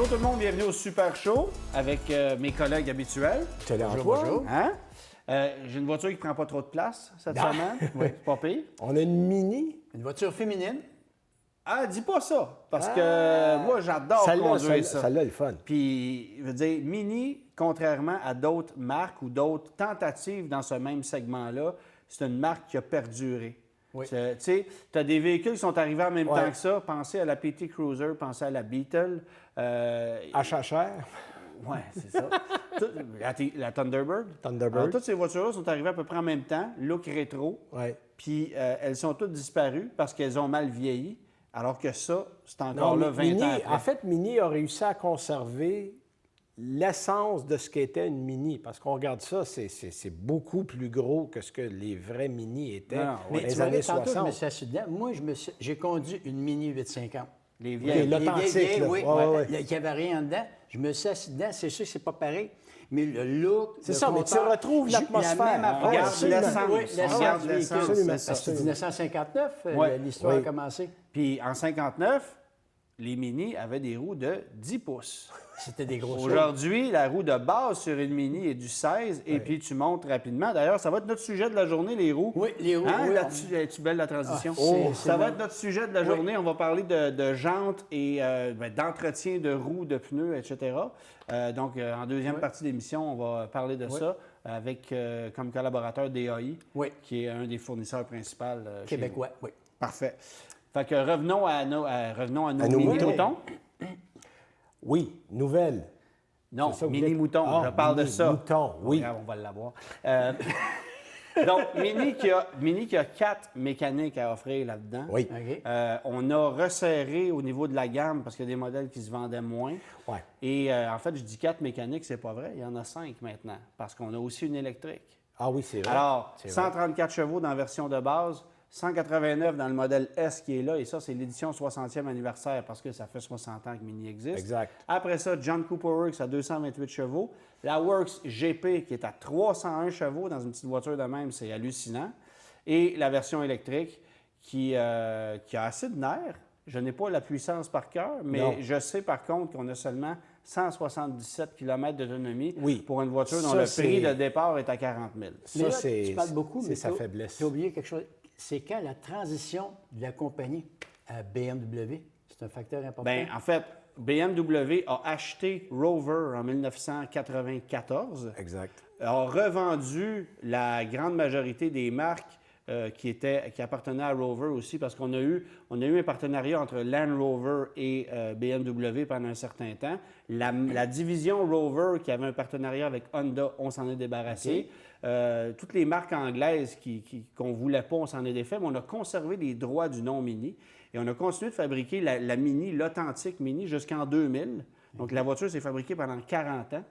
Bonjour tout le monde, bienvenue au Super Show avec mes collègues habituels. Salut Antoine. Hein? J'ai une voiture qui ne prend pas trop de place cette semaine. Oui. C'est pas pire. On a une Mini. Une voiture féminine. Ah, dis pas ça, parce que moi, j'adore conduire ça. Celle-là est le fun. Puis, je veux dire, Mini, contrairement à d'autres marques ou d'autres tentatives dans ce même segment-là, c'est une marque qui a perduré. Oui. Tu sais, tu as des véhicules qui sont arrivés en même Ouais. temps que ça. Pensez à la PT Cruiser, pensez à la Beetle. HHR. Oui, c'est ça. La Thunderbird. Thunderbird. Alors, toutes ces voitures-là sont arrivées à peu près en même temps, look rétro. Ouais. Puis elles sont toutes disparues parce qu'elles ont mal vieilli. Alors que ça, c'est encore là 20 Mini, ans après. en fait, Mini a réussi à conserver l'essence de ce qu'était une Mini. Parce qu'on regarde ça, c'est beaucoup plus gros que ce que les vrais Mini étaient Non, dans Mais les tu années m'avais tantôt, je me 60. suis assis dedans. Moi, j'ai conduit une Mini 850. Les Oui, vieilles. l'authentique, là. Oui, Ouais, ouais. il n'y avait rien dedans. Je me suis assis dedans. C'est sûr que c'est pas pareil. Mais le look, C'est le ça, mais tu confort, retrouves j'ai l'atmosphère. La même affaire. Regarde absolument. l'essence. Oui, On l'essence regarde du l'essence, véhicule. absolument. c'est ça. C'est 1959, Ouais. l'histoire Oui. a commencé. Puis en 59, les Mini avaient des roues de 10 pouces. C'était des gros choses. Aujourd'hui, la roue de base sur une Mini est du 16 et puis tu montes rapidement. D'ailleurs, ça va être notre sujet de la journée, les roues. Oui, les roues. Hein? Oui, Là-dessus, es-tu belle la transition? Ah, c'est ça va bon. être notre sujet de la journée. On va parler de jantes et d'entretien de roues, de pneus, etc. Donc, en deuxième partie d'émission, on va parler de ça avec comme collaborateur DAI, Oui. qui est un des fournisseurs principaux chez Québécois, oui. vous. Parfait. Fait que revenons à nos nos mini-moutons. Oui, nouvelle. Non, C'est ça que vous mini-moutons, voulez- je parle de ça. mini-mouton, oui. Regarde, on va l'avoir. Donc, Mini qui a 4 mécaniques à offrir là-dedans. Oui. OK. On a resserré au niveau de la gamme parce qu'il y a des modèles qui se vendaient moins. Ouais. Et en fait, je dis 4 mécaniques, c'est pas vrai. Il y en a 5 maintenant parce qu'on a aussi une électrique. Ah oui, c'est vrai. Alors, C'est vrai. 134 chevaux dans la version de base, 189 dans le modèle S qui est là. Et ça, c'est l'édition 60e anniversaire parce que ça fait 60 ans que Mini existe. Exact. Après ça, John Cooper Works à 228 chevaux. La Works GP qui est à 301 chevaux dans une petite voiture de même, c'est hallucinant. Et la version électrique qui a assez de nerfs. Je n'ai pas la puissance par cœur, mais Non. je sais par contre qu'on a seulement 177 km d'autonomie Oui. pour une voiture dont Ça, le prix c'est- de départ est à 40 000. Ça, Mais là, c'est tu parles beaucoup, c'est mais sa t'as- faiblesse. Tu as oublié quelque chose. C'est quand la transition de la compagnie à BMW? C'est un facteur important. Bien, en fait, BMW a acheté Rover en 1994, Exact. a revendu la grande majorité des marques qui appartenaient à Rover aussi, parce qu'on a eu un partenariat entre Land Rover et BMW pendant un certain temps. La division Rover, qui avait un partenariat avec Honda, on s'en est débarrassé. Toutes les marques anglaises qu'on ne voulait pas, on s'en est défait, mais on a conservé les droits du nom Mini. Et on a continué de fabriquer la Mini, l'authentique Mini, jusqu'en 2000. Donc, la voiture s'est fabriquée pendant 40 ans.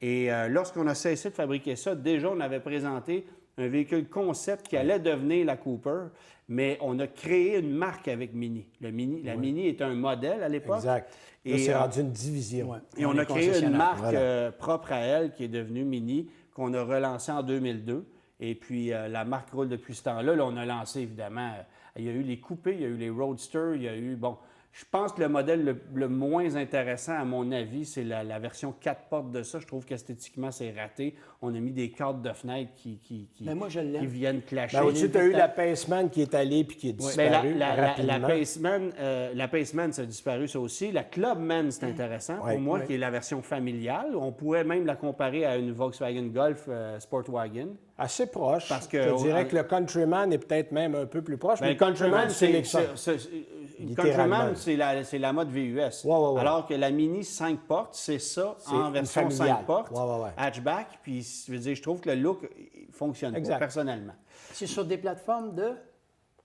Et lorsqu'on a cessé de fabriquer ça, déjà, on avait présenté un véhicule concept qui allait devenir la Cooper, mais on a créé une marque avec Mini. La Mini est un modèle à l'époque. Exact. Là, Et, c'est rendu une division. Ouais. et on a est créé une concessionnaire. marque Voilà. propre à elle qui est devenue Mini, qu'on a relancée en 2002. Et puis, la marque roule depuis ce temps-là. Là, on a lancé, évidemment, il y a eu les coupés, il y a eu les roadsters, il y a eu, bon, je pense que le modèle le moins intéressant, à mon avis, c'est la version 4 portes de ça. Je trouve qu'esthétiquement, c'est raté. On a mis des cadres de fenêtres qui Mais moi, je l'aime. qui viennent clasher. Ben, au-dessus, tu as eu la Paceman qui est allée puis qui est Ben, disparue rapidement. la Paceman, ça a disparu, ça aussi. La Clubman, c'est intéressant Ouais. pour moi, Ouais. qui est la version familiale. On pourrait même la comparer à une Volkswagen Golf Sportwagen. Assez proche. Parce que- je dirais que le Countryman est peut-être même un peu plus proche. Ben, mais le Countryman, l'exemple. Countryman, c'est la mode VUS. Ouais. Alors que la Mini 5 portes, c'est ça C'est en une version familiale. 5 portes, Ouais. hatchback. Puis, je veux dire, je trouve que le look il fonctionne Exact. pas, personnellement. C'est sur des plateformes de...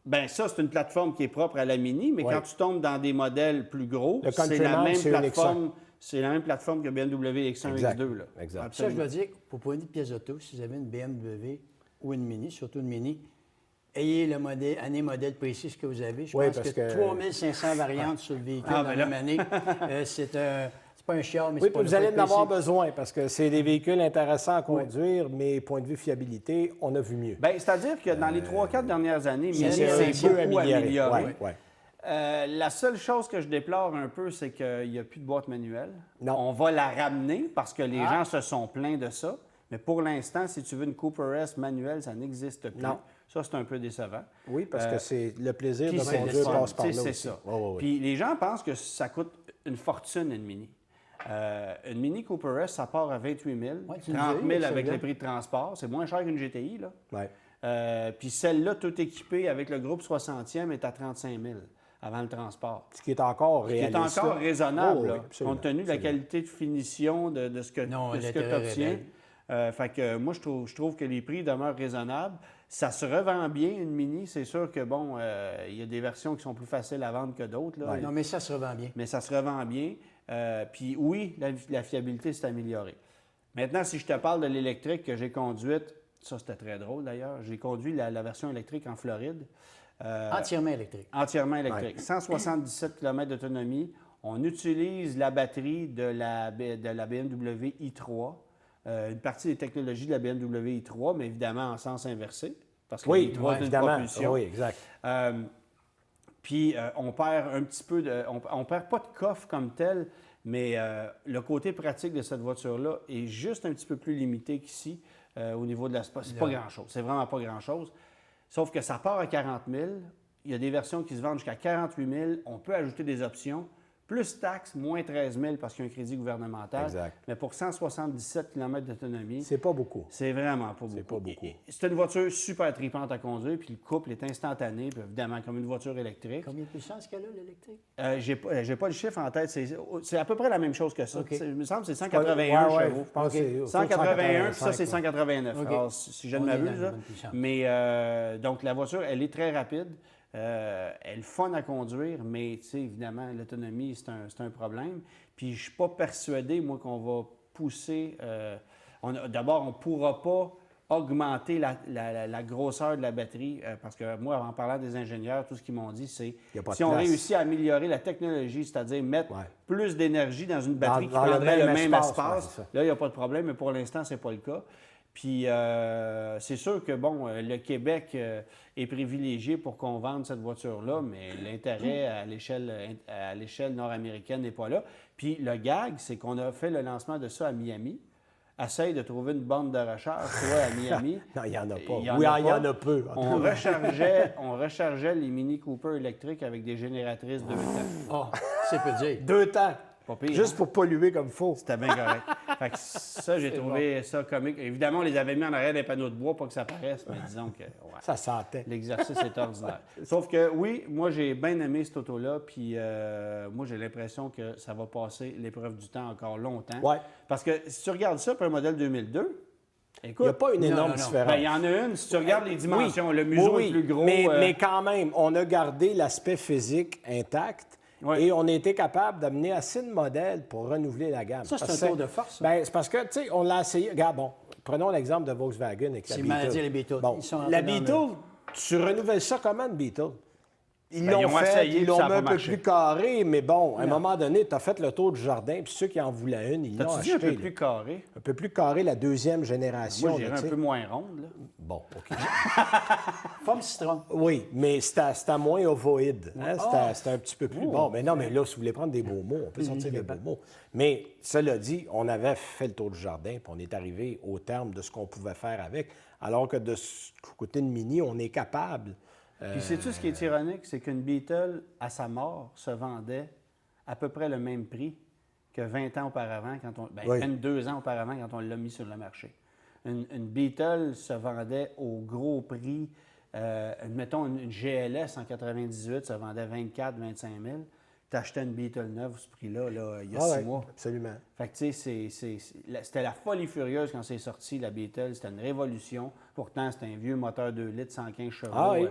Ben ça, c'est une plateforme qui est propre à la Mini, mais Ouais. quand tu tombes dans des modèles plus gros, Le c'est la Countryman, même c'est une plateforme. C'est la même plateforme que BMW X1 Exact. X2. Là. Exact. Ça, je Absolument. dois dire, pour point de pièces auto, si vous avez une BMW ou une Mini, surtout une Mini, ayez le modèle, année modèle précis que vous avez. Je Oui, pense parce que que- 3500 variantes sur le véhicule dans ben la là. même année. C'est pas un chiard, mais Oui, c'est pas puis vous allez en avoir précis. besoin parce que c'est des véhicules intéressants à conduire, mais point de vue fiabilité, on a vu mieux. Ben, c'est-à-dire que dans les 3-4 dernières années, Mini c'est s'est un beaucoup peu amélioré. amélioré. Ouais. La seule chose que je déplore un peu, c'est qu'il n'y a plus de boîte manuelle. Non. On va la ramener parce que les gens se sont plaints de ça. Mais pour l'instant, si tu veux une Cooper S manuelle, ça n'existe plus. Non. Ça, c'est un peu décevant. Oui, parce que c'est le plaisir Puis de c'est le conduire fun. passe par là C'est aussi. ça. Ouais, ouais, ouais. Puis les gens pensent que ça coûte une fortune, une Mini. Une Mini Cooper S, ça part à 28 000, Ouais, tu nous 30 as eu 000 avec avec celle-là. les prix de transport. C'est moins cher qu'une GTI, là. Ouais. Puis celle-là, tout équipée avec le groupe 60e, est à 35 000 avant le transport. Ce qui est encore Ce qui est réaliste. encore là. raisonnable, Oh, oui, là, absolument, compte tenu de la absolument. qualité de finition de ce que, Non, de ce elle que est tu très obtiens. belle. Fait que moi, je trouve que les prix demeurent raisonnables. Ça se revend bien, une Mini. C'est sûr que, bon, il y a des versions qui sont plus faciles à vendre que d'autres, là. Ouais. Non, mais ça se revend bien. Mais ça se revend bien. Puis oui, la fiabilité s'est améliorée. Maintenant, si je te parle de l'électrique que j'ai conduite, ça c'était très drôle d'ailleurs, j'ai conduit la version électrique en Floride. Entièrement électrique. Entièrement électrique. 177 km d'autonomie. On utilise la batterie de la BMW i3. Une partie des technologies de la BMW i3, mais évidemment en sens inversé. Parce que Oui, l'i3 est une évidemment. propulsion. Oui, exact. Puis on perd un petit peu de. On perd pas de coffre comme tel, mais le côté pratique de cette voiture-là est juste un petit peu plus limité qu'ici au niveau de la. C'est pas grand-chose. C'est vraiment pas grand-chose. Sauf que ça part à 40 000. Il y a des versions qui se vendent jusqu'à 48 000. On peut ajouter des options. Plus taxes, moins 13 000 parce qu'il y a un crédit gouvernemental. Exact. Mais pour 177 km d'autonomie, C'est pas beaucoup. c'est vraiment pas beaucoup. pas beaucoup. C'est une voiture super tripante à conduire, puis le couple est instantané, puis évidemment comme une voiture électrique. Combien de puissance qu'elle a, l'électrique? J'ai pas le chiffre en tête. C'est à peu près la même chose que ça. OK. Il me semble que c'est 181 Ouais, ouais, chevaux. je pense que c'est 181, puis ça, c'est 185, 189. OK. Alors, si je ne On est dans m'abuse. la là. bonne puissance. Mais donc, la voiture, elle est très rapide. Elle est fun à conduire, mais tu sais, évidemment, l'autonomie, c'est un problème. Puis je ne suis pas persuadé, moi, qu'on va pousser. D'abord, on ne pourra pas augmenter la grosseur de la batterie, parce que moi, en parlant des ingénieurs, tout ce qu'ils m'ont dit, c'est Y a pas de si on place. réussit à améliorer la technologie, c'est-à-dire mettre Ouais. plus d'énergie dans une batterie Dans qui le prendrait même le même espace, espace, ouais, c'est ça. là, il n'y a pas de problème, mais pour l'instant, ce n'est pas le cas. Puis c'est sûr que, bon, le Québec est privilégié pour qu'on vende cette voiture-là, mais l'intérêt à l'échelle nord-américaine n'est pas là. Puis le gag, c'est qu'on a fait le lancement de ça à Miami. Essaye de trouver une bande de recharge, toi, à Miami. Non, il n'y en a pas. Il y en Oui, a il y pas. en a peu. On rechargeait les Mini Cooper électriques avec des génératrices 2 temps. Oh, c'est peu dire. 2 temps. Pas pire, Juste hein? pour polluer comme il faut. C'était bien correct. Fait que ça, j'ai trouvé ça comique. Évidemment, on les avait mis en arrière des panneaux de bois pour que ça paraisse, mais disons que ouais, Ça sentait. l'exercice est ordinaire. Sauf que oui, moi, j'ai bien aimé cette auto-là, puis moi, j'ai l'impression que ça va passer l'épreuve du temps encore longtemps. Ouais. Parce que si tu regardes ça pour un modèle 2002, Il écoute, n'y a pas une Non, énorme non, non. différence. ben, il y en a une. Si tu regardes les dimensions, le museau Oui, est plus gros. mais quand même, on a gardé l'aspect physique intact. Ouais. Et on a été capable d'amener assez de modèles pour renouveler la gamme. Ça, c'est Parce un que tour de force, ça. Ben, c'est parce que, tu sais, on l'a essayé. Regarde, bon, prenons l'exemple de Volkswagen avec la C'est Beetle. maladie, les Beatles. Bon, Ils sont la rentrés dans Beetle, tu renouvelles ça comment, une Beetle? Ils Ben, ils l'ont ont fait, essayé, ils puis l'ont ça a mis pas un peu marché. plus carré, mais bon, à un moment donné, tu as fait le tour du jardin, puis ceux qui en voulaient une, ils l'ont T'as-tu dit acheté. un peu là. plus carré? Un peu plus carré, la deuxième génération. Moi, je là, dirais tu un sais. peu moins ronde. Là. Bon, OK. Forme citron. Oui, mais c'était moins ovoïde. Hein? C'était un petit peu plus. Bon, mais non, mais là, si vous voulez prendre des beaux mots, on peut sortir des beaux mots. Mais cela dit, on avait fait le tour du jardin, puis on est arrivé au terme de ce qu'on pouvait faire avec. Alors que de ce côté de Mini, on est capable. Puis sais-tu ce qui est ironique? C'est qu'une Beetle, à sa mort, se vendait à peu près le même prix que 20 ans auparavant, Oui. 22 ans auparavant, quand on l'a mis sur le marché. Une Beetle se vendait au gros prix. Mettons, une GLS en 98 se vendait 24-25 000. Tu achetais une Beetle neuve à ce prix-là, là, il y a 6 ouais, mois. absolument. Fait que, tu sais, c'était la folie furieuse quand c'est sorti, la Beetle. C'était une révolution. Pourtant, c'était un vieux moteur 2 litres, 115 chevaux. Ah oui.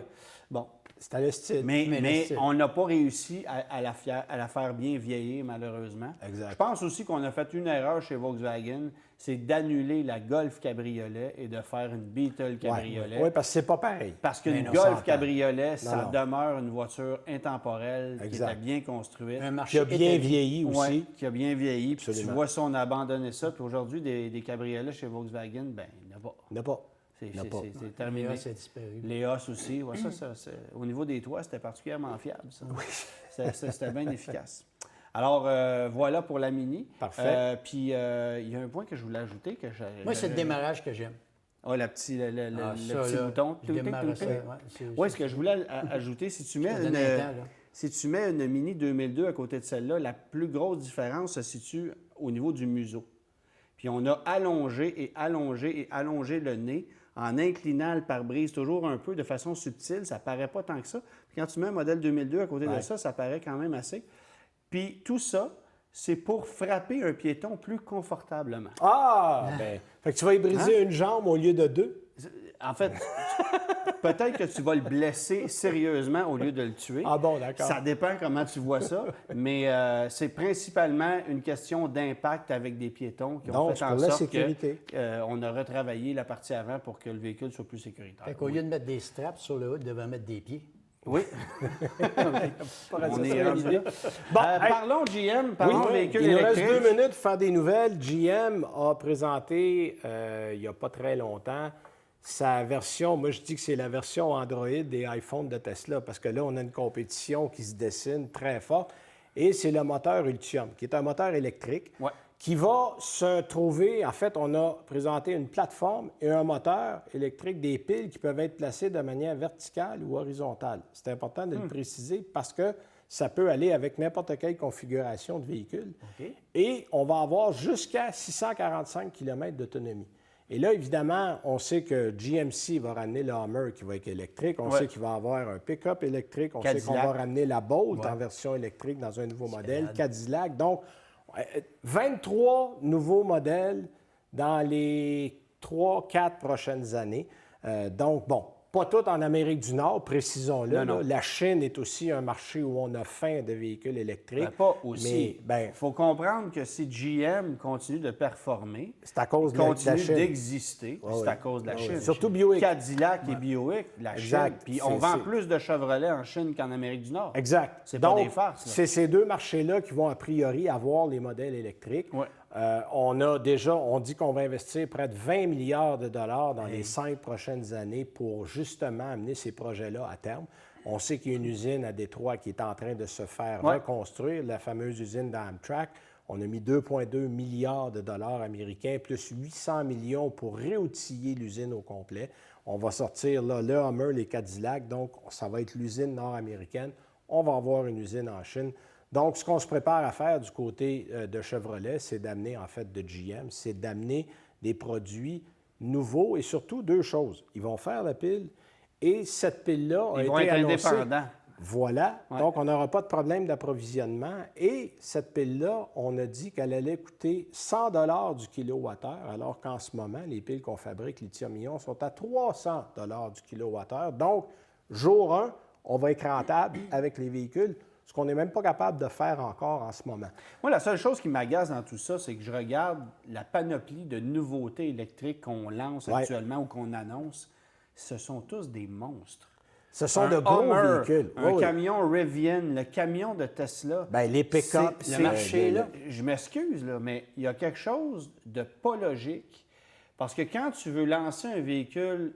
Bon. C'était le style. Mais le style. on n'a pas réussi à la faire bien vieillir, malheureusement. Exact. Je pense aussi qu'on a fait une erreur chez Volkswagen, c'est d'annuler la Golf Cabriolet et de faire une Beetle Cabriolet. Oui, parce que c'est pas pareil. Parce qu'une Mais non, Golf s'entend. Cabriolet, ça non. demeure une voiture intemporelle, Exact. qui était bien construite. Un Qui marché a bien établi. vieilli aussi. Ouais, qui a bien vieilli. Puis tu Absolument. vois ça, on a abandonné ça. Puis aujourd'hui, des cabriolets chez Volkswagen, ben il n'y en a pas. Il n'y en a pas. C'est terminé. Léa, c'est disparu. Les os aussi. Ouais, au niveau des toits, c'était particulièrement fiable, ça. Oui. C'était bien efficace. Alors, voilà pour la Mini. Parfait. Puis, il y a un point que je voulais ajouter. Moi, c'est le démarrage que j'aime. Ah, le petit ça, bouton. Je démarre ça. Oui, ce que je voulais ajouter, si tu mets une Mini 2002 à côté de celle-là, la plus grosse différence se situe au niveau du museau. Puis on a allongé et allongé et allongé le nez en inclinant le pare-brise toujours un peu de façon subtile. Ça ne paraît pas tant que ça. Puis quand tu mets un modèle 2002 à côté de ça paraît quand même assez. Puis tout ça, c'est pour frapper un piéton plus confortablement. Ah! Bien, fait que tu vas y briser une jambe au lieu de deux? En fait, peut-être que tu vas le blesser sérieusement au lieu de le tuer. Ah bon, d'accord. Ça dépend comment tu vois ça, mais c'est principalement une question d'impact avec des piétons qui ont fait en sorte qu'on a retravaillé la partie avant pour que le véhicule soit plus sécuritaire. Fait qu'au lieu de mettre des straps sur le haut, il devait mettre des pieds. Oui. On est rendu là. Bon, parlons GM, parlons véhicule électrique. Il nous reste 2 minutes pour faire des nouvelles. GM a présenté, il n'y a pas très longtemps, sa version, moi je dis que c'est la version Android des iPhones de Tesla, parce que là, on a une compétition qui se dessine très forte, et c'est le moteur Ultium, qui est un moteur électrique, qui va se trouver, en fait, on a présenté une plateforme et un moteur électrique, des piles qui peuvent être placées de manière verticale ou horizontale. C'est important de le préciser parce que ça peut aller avec n'importe quelle configuration de véhicule. Et on va avoir jusqu'à 645 km d'autonomie. Et là, évidemment, on sait que GMC va ramener le Hummer qui va être électrique. On sait qu'il va avoir un pick-up électrique. On sait qu'on va ramener la Bolt en version électrique dans un nouveau modèle. Cadillac. Donc, 23 nouveaux modèles dans les 3-4 prochaines années. Donc, bon, pas tout en Amérique du Nord, précisons-le. La Chine est aussi un marché où on a faim de véhicules électriques. Pas aussi. Il faut comprendre que si GM continue de performer, c'est à cause de continue la Chine. d'exister, c'est à cause de la Chine. Surtout Buick. Cadillac et Buick, la Chine. Puis on vend plus de Chevrolet en Chine qu'en Amérique du Nord. Exact. C'est pas des farces. C'est ces deux marchés-là qui vont a priori avoir les modèles électriques. On dit qu'on va investir près de 20 milliards de dollars dans les 5 prochaines années pour justement amener ces projets-là à terme. On sait qu'il y a une usine à Détroit qui est en train de se faire reconstruire, la fameuse usine d'Amtrak. On a mis 2,2 milliards de dollars américains, plus 800 millions pour réoutiller l'usine au complet. On va sortir là, le Hummer, les Cadillac, donc ça va être l'usine nord-américaine. On va avoir une usine en Chine. Donc, ce qu'on se prépare à faire du côté de Chevrolet, c'est d'amener, en fait, de GM, c'est d'amener des produits nouveaux et surtout deux choses. Ils vont faire la pile et cette pile-là a été annoncée. Indépendants. Voilà. Donc, on n'aura pas de problème d'approvisionnement. Et cette pile-là, on a dit qu'elle allait coûter 100 $ du kilowattheure, alors qu'en ce moment, les piles qu'on fabrique, lithium-ion, sont à 300 $ du kilowattheure. Donc, jour 1, on va être rentable avec les véhicules, ce qu'on n'est même pas capable de faire encore en ce moment. Moi, la seule chose qui m'agace dans tout ça, c'est que je regarde la panoplie de nouveautés électriques qu'on lance actuellement ou qu'on annonce. Ce sont tous des monstres. Ce sont de gros véhicules. Un camion Rivian, le camion de Tesla. Bien, les pick-up, le marché, là, je m'excuse, là, mais il y a quelque chose de pas logique. Parce que quand tu veux lancer un véhicule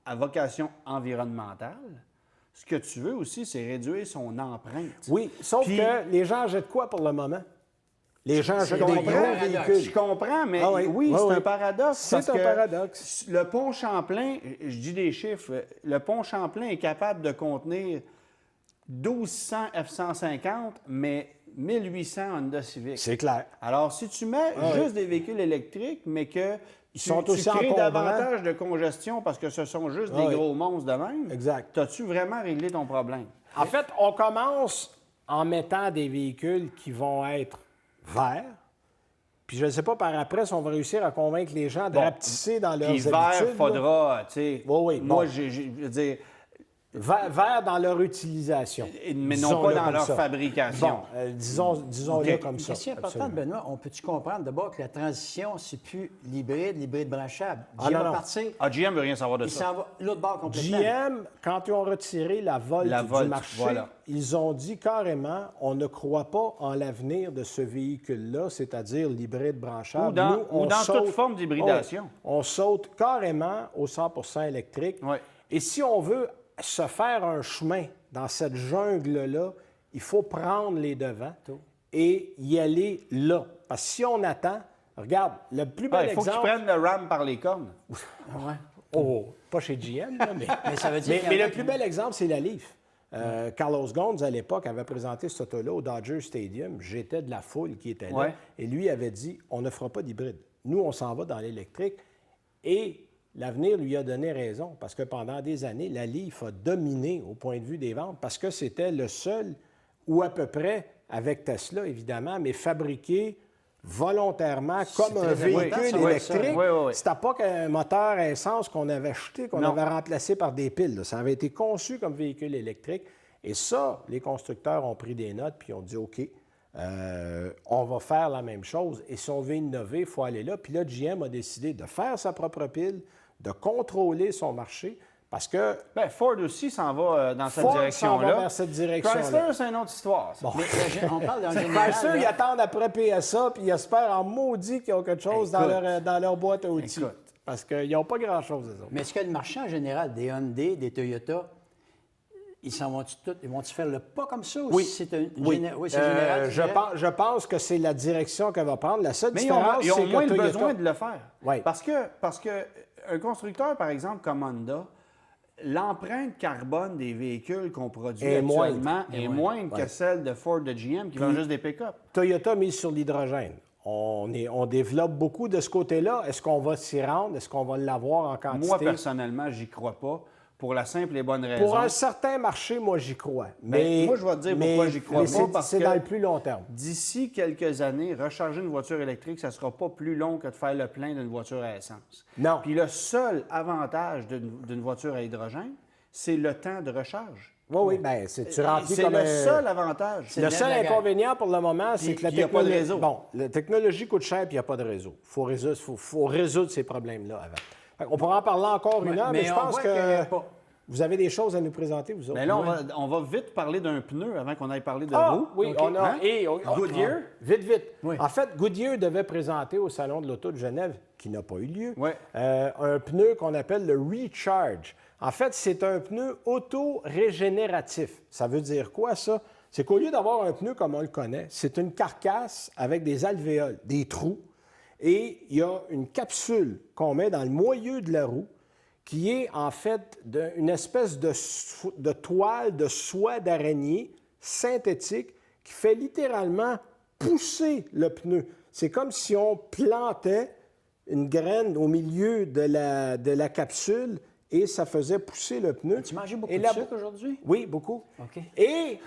à vocation environnementale, ce que tu veux aussi, c'est réduire son empreinte. Oui, sauf que les gens jettent quoi pour le moment? Les gens jettent des gros véhicules. Je comprends, mais c'est un paradoxe. C'est un paradoxe. Le pont Champlain, je dis des chiffres, le pont Champlain est capable de contenir 1200 F-150, mais 1800 Honda Civic. C'est clair. Alors, si tu mets juste des véhicules électriques, mais que tu crées encombrants. Davantage de congestion parce que ce sont juste des gros monstres de même, exact. As-tu vraiment réglé ton problème? En fait, on commence en mettant des véhicules qui vont être verts. Puis je ne sais pas par après si on va réussir à convaincre les gens de rapetisser dans leurs habitudes. Puis vert, faudra, tu sais... Oui, moi, je veux dire, Vert dans leur utilisation. Mais non Disons-le pas dans comme leur ça. fabrication. Bon, disons-le comme ça. Question importante, absolument. Benoît. On peut-tu comprendre d'abord que la transition, c'est plus l'hybride branchable? Ah, GM non, va non. partir, GM veut rien savoir de il ça. s'en va l'autre bord complètement. GM, quand ils ont retiré la Volt Volt, du marché, voilà. ils ont dit carrément on ne croit pas en l'avenir de ce véhicule-là, c'est-à-dire l'hybride branchable. Ou dans- Nous, ou on dans saute- toute forme d'hybridation. On saute carrément au 100 électrique. Ouais. Et si on veut se faire un chemin dans cette jungle-là, il faut prendre les devants et y aller là. Parce que si on attend, regarde, le plus bel Il faut qu'ils exemple... prennent le RAM par les cornes. Ouais. Oh, pas chez GM, là, mais... Mais ça veut dire mais, qu'il y en mais a le qui- plus bel exemple, c'est la Leaf. Carlos Ghosn, à l'époque, avait présenté cet auto-là au Dodger Stadium. J'étais de la foule qui était là. Ouais. Et lui avait dit, on ne fera pas d'hybride. Nous, on s'en va dans l'électrique. Et l'avenir lui a donné raison, parce que pendant des années, la Leaf a dominé au point de vue des ventes, parce que c'était le seul, ou à peu près, avec Tesla, évidemment, mais fabriqué volontairement comme un très important, véhicule ça, ouais, électrique. ça. Ouais, ouais, ouais. C'était pas qu'un moteur à essence qu'on avait acheté, qu'on Non. avait remplacé par des piles. Là. Ça avait été conçu comme véhicule électrique. Et ça, les constructeurs ont pris des notes puis ont dit OK, on va faire la même chose. Et si on veut innover, il faut aller là. Puis là, GM a décidé de faire sa propre pile, de contrôler son marché. Parce que Ford aussi s'en va dans cette Ford s'en direction-là. va vers cette direction-là. Chrysler, c'est une autre histoire. ça. Mais on parle d'un général. Chrysler, ils là. attendent après PSA, puis ils espèrent en maudit qu'ils ont quelque chose dans leur boîte à outils. Écoute. Parce qu'ils n'ont pas grand-chose, eux autres. Mais est-ce que le marché en général, des Hyundai, des Toyota, ils s'en vont-tu tous, ils vont-tu faire le pas comme ça? Ou Oui. c'est un, Oui, c'est général? tu dirais? je pense que c'est la direction qu'elle va prendre. La seule Mais ils ont, différence, ils ont c'est moins que le Toyota... besoin de le faire. Oui. Parce que un constructeur, par exemple, comme Honda, l'empreinte carbone des véhicules qu'on produit Est moindre. actuellement est moindre que celle de Ford de GM qui vendent juste des pick-up. Toyota mise sur l'hydrogène. On développe beaucoup de ce côté-là. Est-ce qu'on va s'y rendre? Est-ce qu'on va l'avoir en quantité? Moi, personnellement, j'y crois pas. Pour la simple et bonne raison. Pour un certain marché, moi, j'y crois. Ben, moi, je vais te dire pourquoi j'y crois pas, parce c'est que- dans le plus long terme. D'ici quelques années, recharger une voiture électrique, ça ne sera pas plus long que de faire le plein d'une voiture à essence. Non. Puis le seul avantage d'une voiture à hydrogène, c'est le temps de recharge. Oui, bien, tu remplis C'est comme le un... seul avantage. Le seul de la inconvénient pour le moment, c'est que la puis il y a pas de technologie... réseau. Bon, la technologie coûte cher puis il n'y a pas de réseau. Il faut résoudre ces problèmes-là avant. On pourra en parler encore une heure, mais je on pense voit qu'il y a que pas. vous avez des choses à nous présenter, vous autres. Mais là, on va vite parler d'un pneu avant qu'on aille parler de Ah, roue. oui, OK? on a... Hein? Goodyear? Vite. Oui. En fait, Goodyear devait présenter au Salon de l'Auto de Genève, qui n'a pas eu lieu, Ouais. un pneu qu'on appelle le Recharge. En fait, c'est un pneu auto-régénératif. Ça veut dire quoi, ça? C'est qu'au lieu d'avoir un pneu comme on le connaît, c'est une carcasse avec des alvéoles, des trous, et il y a une capsule qu'on met dans le moyeu de la roue qui est en fait une espèce de toile de soie d'araignée synthétique qui fait littéralement pousser le pneu. C'est comme si on plantait une graine au milieu de la capsule et ça faisait pousser le pneu. Tu manges beaucoup Et de la- sucre aujourd'hui? Oui, beaucoup. OK. Et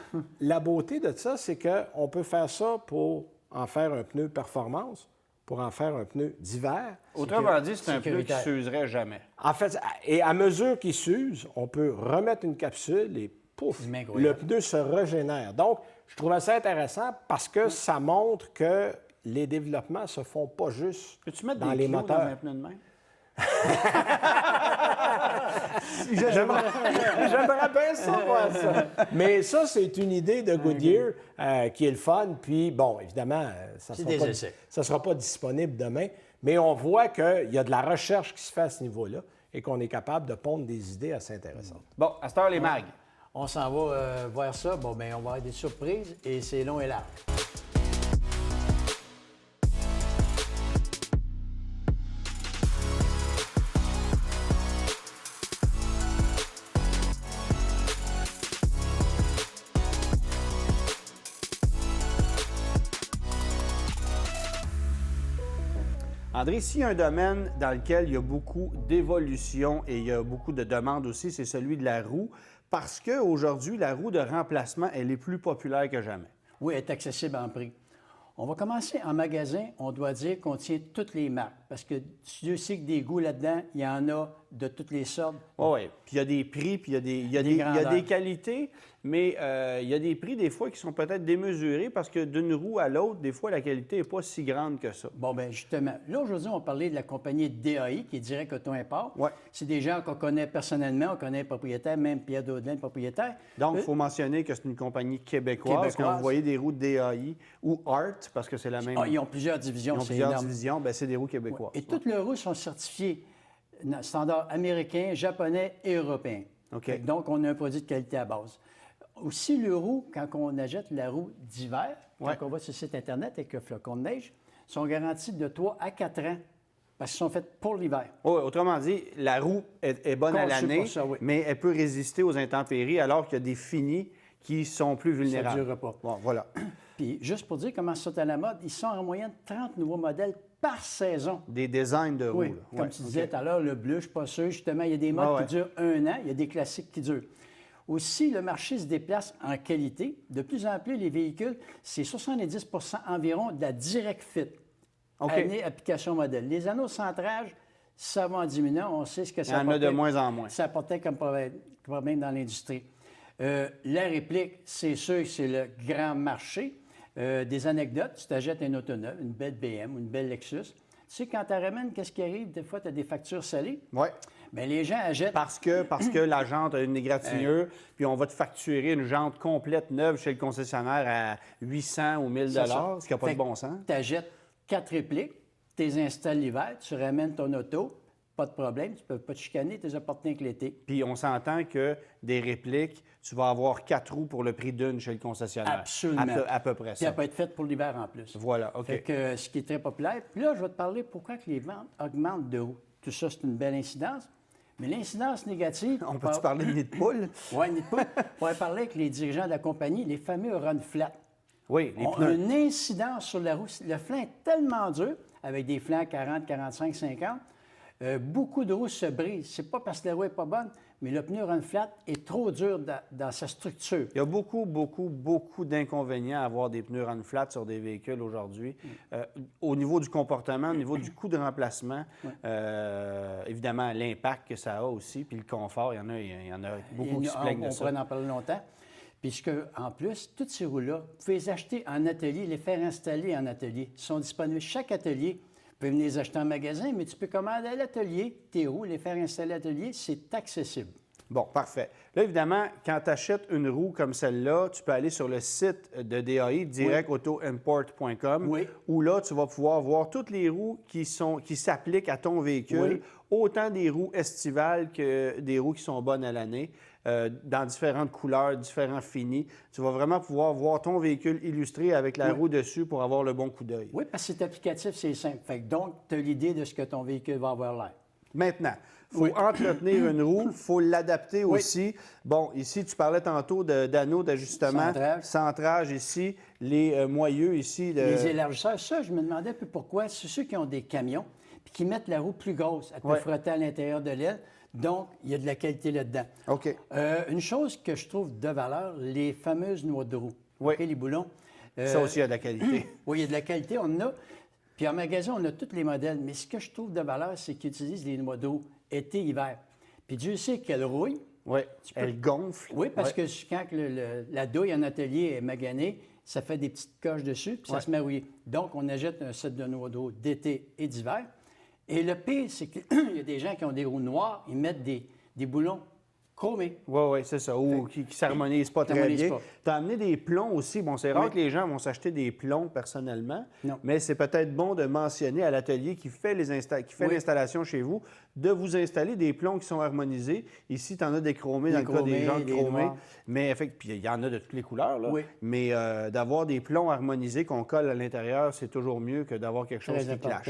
la beauté de ça, c'est qu'on peut faire ça pour en faire un pneu performance, pour en faire un pneu d'hiver. Autrement dit, c'est un pneu qui ne sécuritaire. s'userait jamais. En fait, et à mesure qu'il s'use, on peut remettre une capsule et pouf, C'est le incroyable. pneu se régénère. Donc, je trouvais ça intéressant parce que ça montre que les développements se font pas juste Peux-tu mettre dans des les clous moteurs. dans un pneu de même? J'aimerais bien ça, voir ça. Mais ça, c'est une idée de Goodyear qui est le fun. Puis, bon, évidemment, ça C'est sera des pas, essais. ça sera pas disponible demain. Mais on voit qu'il y a de la recherche qui se fait à ce niveau-là et qu'on est capable de pondre des idées assez intéressantes. Bon, à cette heure, les mags. On s'en va voir ça. Bon, bien, on va avoir des surprises et c'est long et large. André, s'il y a un domaine dans lequel il y a beaucoup d'évolution et il y a beaucoup de demandes aussi, c'est celui de la roue, parce qu'aujourd'hui, la roue de remplacement, elle est plus populaire que jamais. Oui, elle est accessible en prix. On va commencer en magasin, on doit dire qu'on tient toutes les marques. Parce que Dieu sait que des goûts là-dedans, il y en a de toutes les sortes. Oui, puis il y a des prix, puis il y a des qualités, mais il y a des prix des fois qui sont peut-être démesurés parce que d'une roue à l'autre, des fois, la qualité n'est pas si grande que ça. Bon, bien, justement, là, aujourd'hui, on parlait de la compagnie DAI, qui est Direct Auto Import. Ouais. C'est des gens qu'on connaît personnellement, on connaît le propriétaire, même Pierre Daudelin, le propriétaire. Donc, il faut mentionner que c'est une compagnie québécoise. Quand vous voyez des roues de DAI ou ART, parce que c'est la même... Ils ont plusieurs divisions, c'est plusieurs énorme. divisions, bien, c'est des roues québécoises. Et toutes les roues sont certifiées standards américains, japonais et européens. OK. Donc, on a un produit de qualité à base. Aussi, les roues, quand on achète la roue d'hiver, quand on va sur le site Internet avec le flocon de neige, sont garanties de 3 à 4 ans parce qu'elles sont faites pour l'hiver. Oui, autrement dit, la roue est bonne à l'année, pour ça, oui. mais elle peut résister aux intempéries alors qu'il y a des finis qui sont plus vulnérables. Ça ne durera pas. Bon, voilà. Puis, juste pour dire comment ça est à la mode, ils sont en moyenne 30 nouveaux modèles par saison. Des designs de roues. Oui, là. comme tu disais tout à l'heure, le bleu, je ne suis pas sûr. Justement, il y a des modes qui durent 1 an, il y a des classiques qui durent. Aussi, le marché se déplace en qualité. De plus en plus, les véhicules, c'est 70 environ de la Direct Fit. Année, application modèle. Les anneaux de centrage, ça va en diminuant. On sait ce que ça apportait. Il y en a de moins en moins. Ça apportait comme problème dans l'industrie. La réplique, c'est sûr que c'est le grand marché. Des anecdotes, tu t'achètes un auto neuf, une belle BM ou une belle Lexus. Tu sais, quand tu ramènes, qu'est-ce qui arrive? Des fois, tu as des factures salées. Oui. Bien, les gens achètent... Parce que la jante a une égratignure, puis on va te facturer une jante complète neuve chez le concessionnaire à 800 ou 1000 $, ce qui n'a pas de bon sens. Tu achètes 4 répliques, tu les installes l'hiver, tu ramènes ton auto, pas de problème, tu ne peux pas te chicaner, tu les apportes avec l'été. Puis on s'entend que des répliques, tu vas avoir 4 roues pour le prix d'une chez le concessionnaire. Absolument. À peu près Puis ça. elle peut être faite pour l'hiver en plus. Voilà, OK. Fait que, ce qui est très populaire. Puis là, je vais te parler pourquoi que les ventes augmentent de roues. Tout ça, c'est une belle incidence. Mais l'incidence négative... On peut-tu parler de nid de poule? Oui, nid de poule. On va parler avec les dirigeants de la compagnie, les fameux run flat. Oui, les ont pneus. une incidence sur la roue. Le flanc est tellement dur, avec des flancs 40, 45, 50, beaucoup de roues se brisent. C'est pas parce que la roue n'est pas bonne, mais le pneu run flat est trop dur dans sa structure. Il y a beaucoup d'inconvénients à avoir des pneus run flat sur des véhicules aujourd'hui. Au niveau du comportement, au niveau du coût de remplacement, évidemment, l'impact que ça a aussi, puis le confort, il y en a beaucoup qui se plaignent de ça. On pourrait en parler longtemps. Puisque, en plus, toutes ces roues-là, vous pouvez les acheter en atelier, les faire installer en atelier. Ils sont disponibles. Chaque atelier, vous pouvez venir les acheter en magasin, mais tu peux commander à l'atelier tes roues, les faire installer à l'atelier, c'est accessible. Bon, parfait. Là, évidemment, quand tu achètes une roue comme celle-là, tu peux aller sur le site de DAI, directautoimport.com, où là, tu vas pouvoir voir toutes les roues qui s'appliquent à ton véhicule, autant des roues estivales que des roues qui sont bonnes à l'année, dans différentes couleurs, différents finis. Tu vas vraiment pouvoir voir ton véhicule illustré avec la roue dessus pour avoir le bon coup d'œil. Oui, parce que c'est applicatif, c'est simple. Fait que donc, tu as l'idée de ce que ton véhicule va avoir l'air. Maintenant, il faut entretenir une roue, il faut l'adapter aussi. Bon, ici, tu parlais tantôt d'anneaux d'ajustement. Centrage ici, les moyeux ici. Les élargisseurs, ça, je me demandais un peu pourquoi. C'est ceux qui ont des camions puis qui mettent la roue plus grosse. Elle peut frotter à l'intérieur de l'aile. Donc, il y a de la qualité là-dedans. OK. Une chose que je trouve de valeur, les fameuses noix de roue. Oui. OK, les boulons. Ça aussi, il y a de la qualité. Oui, il y a de la qualité, on en a. Puis en magasin, on a tous les modèles. Mais ce que je trouve de valeur, c'est qu'ils utilisent les noix de roue été-hiver. Puis Dieu sait qu'elles rouillent. Oui, elle gonfle. Oui, parce que quand la douille en atelier est maganée, ça fait des petites coches dessus, puis ça se met à rouiller. Donc, on achète un set de noix de roue d'été et d'hiver. Et le pire, c'est qu'il y a des gens qui ont des roues noires, ils mettent des boulons chromés. Oui, c'est ça. Ou qui ne s'harmonisent pas très bien. Tu as amené des plombs aussi. Bon, c'est rare que les gens vont s'acheter des plombs personnellement, mais c'est peut-être bon de mentionner à l'atelier qui fait l'installation chez vous, de vous installer des plombs qui sont harmonisés. Ici, tu en as des chromés dans le cas des gens chromés. Mais puis il y en a de toutes les couleurs, là. Mais d'avoir des plombs harmonisés qu'on colle à l'intérieur, c'est toujours mieux que d'avoir quelque chose qui clash.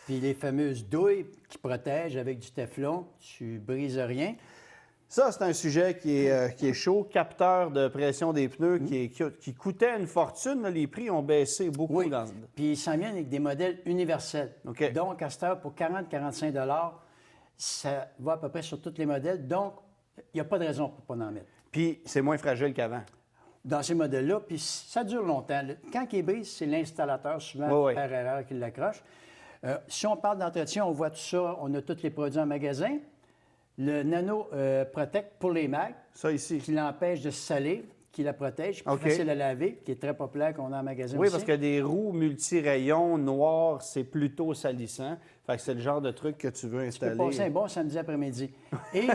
Puis les fameuses douilles qui protègent avec du téflon, tu brises rien. Ça, c'est un sujet qui est chaud. Capteur de pression des pneus qui coûtait une fortune. Là, les prix ont baissé beaucoup. Oui, puis ils s'en viennent avec des modèles universels. Okay. Donc, à cette heure, pour 40-45 $, ça va à peu près sur tous les modèles. Donc, il n'y a pas de raison pour ne pas en mettre. Puis, c'est moins fragile qu'avant. dans ces modèles-là, puis ça dure longtemps. Quand il brise, c'est l'installateur, souvent Oui, oui. par erreur, qui l'accroche. Si on parle d'entretien, on voit tout ça, on a tous les produits en magasin. Le Nano Protect pour les mags, Ça ici. qui l'empêche de se saler, qui la protège, plus OK. facile à laver, qui est très populaire qu'on a en magasin Oui, aussi. parce que des roues multirayons noirs, c'est plutôt salissant. Fait que c'est le genre de truc que tu veux Tu peux installer. passer un bon samedi après-midi. Et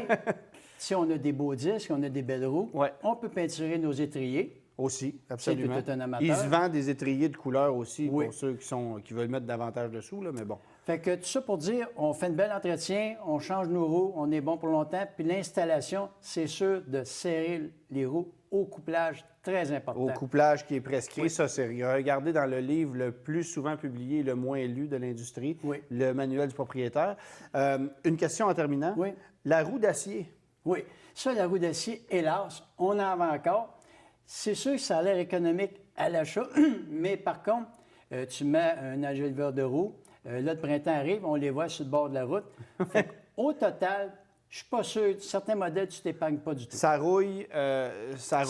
si on a des beaux disques, on a des belles roues, Ouais. on peut peinturer nos étriers. Aussi, absolument. C'est tout un amateur. Il se vend des étriers de couleur aussi Oui. pour ceux qui veulent mettre davantage dessous, là, mais bon. Fait que tout ça pour dire, on fait un bel entretien, on change nos roues, on est bon pour longtemps. Puis l'installation, c'est sûr de serrer les roues au couplage, très important. Au couplage qui est prescrit, ça c'est regardé dans le livre le plus souvent publié, le moins lu de l'industrie, Oui. le manuel du propriétaire. Une question en terminant. Oui. La roue d'acier. Oui. Ça, la roue d'acier, hélas, on en vend encore. C'est sûr que ça a l'air économique à l'achat, mais par contre, tu mets un enleveur de roue, là, le printemps arrive, on les voit sur le bord de la route. Fait au total, je suis pas sûr, certains modèles, tu t'épargnes pas du tout. Ça rouille, pas ça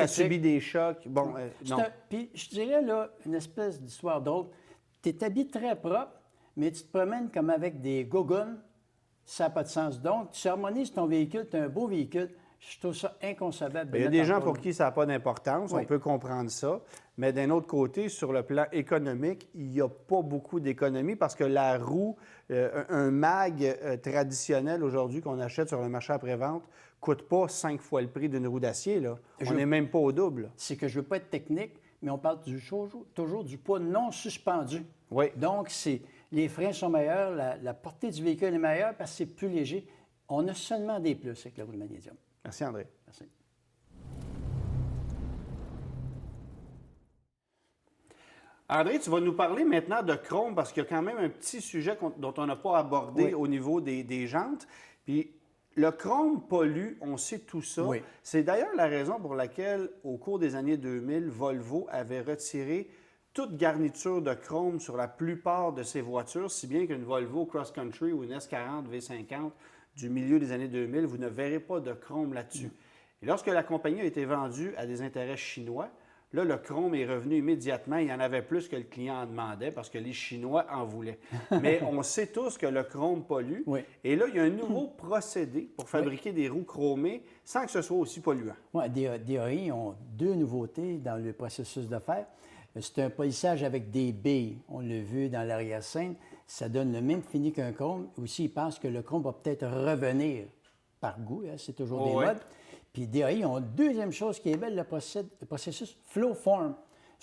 esthétique. subit des chocs. Bon, non. Puis je dirais, là, une espèce d'histoire drôle. Tu es habillé très propre, mais tu te promènes comme avec des gogoons, ça n'a pas de sens. Donc, tu harmonises ton véhicule, tu as un beau véhicule. Je trouve ça inconcevable. de Il y a mettre des gens en pour pause. qui ça n'a pas d'importance, Oui. on peut comprendre ça. Mais d'un autre côté, sur le plan économique, il n'y a pas beaucoup d'économie parce que la roue, un mag traditionnel aujourd'hui qu'on achète sur le marché après-vente, ne coûte pas 5 fois le prix d'une roue d'acier. Là. On n'est même pas au double. C'est que je ne veux pas être technique, mais on parle toujours du poids non suspendu. Oui. Donc, les freins sont meilleurs, la portée du véhicule est meilleure parce que c'est plus léger. On a seulement des plus avec la roue de magnésium. Merci, André. Merci. André, tu vas nous parler maintenant de chrome parce qu'il y a quand même un petit sujet dont on n'a pas abordé Oui. au niveau des jantes. Puis le chrome pollue, on sait tout ça. Oui. C'est d'ailleurs la raison pour laquelle, au cours des années 2000, Volvo avait retiré toute garniture de chrome sur la plupart de ses voitures, si bien qu'une Volvo Cross Country ou une S40 V50 du milieu des années 2000, vous ne verrez pas de chrome là-dessus. Et lorsque la compagnie a été vendue à des intérêts chinois, là, le chrome est revenu immédiatement. Il y en avait plus que le client en demandait parce que les Chinois en voulaient. Mais on sait tous que le chrome pollue. Oui. Et là, il y a un nouveau procédé pour fabriquer des roues chromées sans que ce soit aussi polluant. Oui, DAI ont deux nouveautés dans le processus de fer. C'est un polissage avec des billes. On l'a vu dans l'arrière-scène. Ça donne le même fini qu'un chrome. Aussi, ils pensent que le chrome va peut-être revenir par goût. Hein, c'est toujours des ouais. modes. Puis DAI ont une deuxième chose qui est belle, le processus Flow Form.